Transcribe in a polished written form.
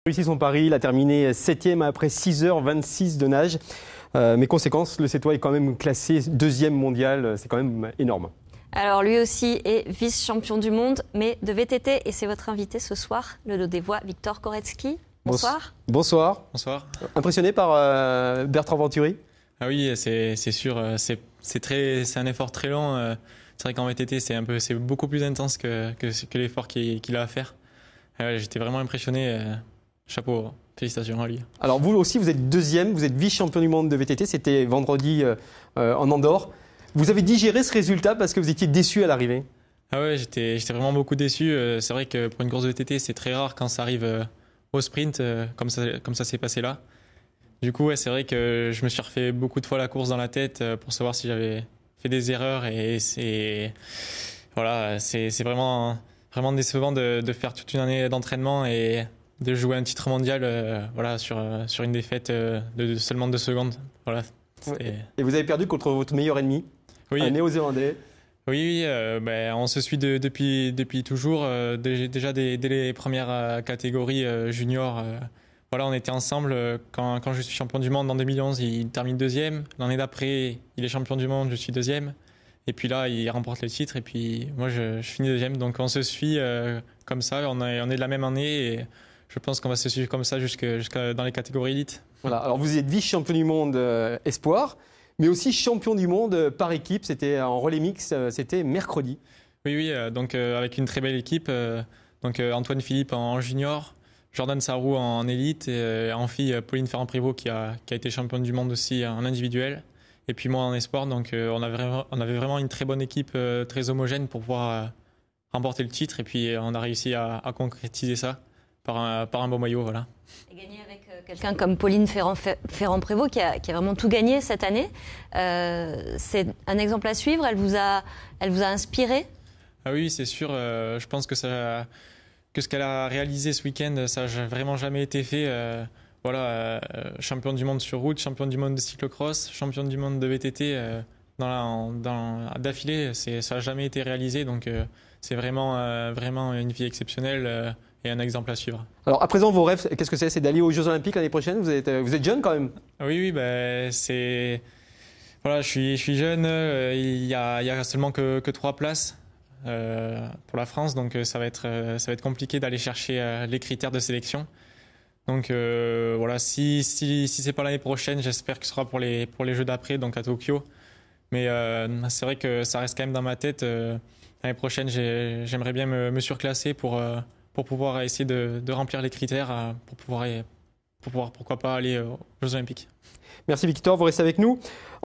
Réussi son pari, il a terminé 7e après 6h26 de nage. Mais conséquence, le Sétois est quand même classé 2e mondial, c'est quand même énorme. Alors lui aussi est vice-champion du monde, mais de VTT, et c'est votre invité ce soir, le des voix, Victor Koretsky. Bonsoir. Bonsoir. Bonsoir. Impressionné par Bertrand Venturi? Ah oui, c'est sûr, c'est un effort très long. C'est vrai qu'en VTT, c'est beaucoup plus intense que l'effort qu'il a à faire. J'étais vraiment impressionné. Chapeau, félicitations à lui. Alors vous aussi, vous êtes 2e, vous êtes vice-champion du monde de VTT, c'était vendredi en Andorre. Vous avez digéré ce résultat parce que vous étiez déçu à l'arrivée? Ah ouais, j'étais vraiment beaucoup déçu. C'est vrai que pour une course de VTT, c'est très rare quand ça arrive au sprint, comme ça s'est passé là. Du coup, ouais, c'est vrai que je me suis refait beaucoup de fois la course dans la tête pour savoir si j'avais fait des erreurs. Et c'est vraiment décevant de faire toute une année d'entraînement et de jouer un titre mondial sur une défaite de seulement 2 secondes. Voilà. Et vous avez perdu contre votre meilleur ennemi, un Néo-Zélandais. Oui, on se suit depuis toujours. Déjà dès les premières catégories juniors. On était ensemble. Quand je suis champion du monde en 2011, il termine 2e. L'année d'après, il est champion du monde, je suis 2e. Et puis là, il remporte le titre. Et puis moi, je finis 2e. Donc on se suit comme ça. On est de la même année. Et je pense qu'on va se suivre comme ça jusqu'à dans les catégories élites. Voilà. Alors vous êtes vice-champion du monde espoir, mais aussi champion du monde par équipe. C'était en relais mix, c'était mercredi. Oui, donc avec une très belle équipe. Antoine Philippe en junior, Jordan Sarrou en élite et en fille Pauline Ferrand-Prévot qui a été championne du monde aussi en individuel. Et puis moi en espoir. Donc on avait vraiment une très bonne équipe, très homogène pour pouvoir remporter le titre. Et puis on a réussi à concrétiser ça par un beau maillot. Voilà. Et gagner avec quelqu'un comme Pauline Ferrand-Prévot qui a vraiment tout gagné cette année. C'est un exemple à suivre. Elle vous a inspiré? Ah oui, c'est sûr. Je pense que ce qu'elle a réalisé ce week-end, ça n'a vraiment jamais été fait. Champion du monde sur route, champion du monde de cyclocross, champion du monde de VTT d'affilée, ça n'a jamais été réalisé. Donc c'est vraiment une fille exceptionnelle et un exemple à suivre. Alors à présent, vos rêves, qu'est-ce que c'est? C'est d'aller aux Jeux Olympiques l'année prochaine? Vous êtes jeune quand même? Oui, je suis jeune. Il y a seulement que 3 places. Pour la France, donc ça va être compliqué d'aller chercher les critères de sélection. Donc si c'est pas l'année prochaine, j'espère que ce sera pour les Jeux d'après, donc à Tokyo. Mais c'est vrai que ça reste quand même dans ma tête. L'année prochaine, j'aimerais bien me surclasser pour pouvoir essayer de remplir les critères pour pouvoir pourquoi pas aller aux Jeux Olympiques. Merci Victor, vous restez avec nous.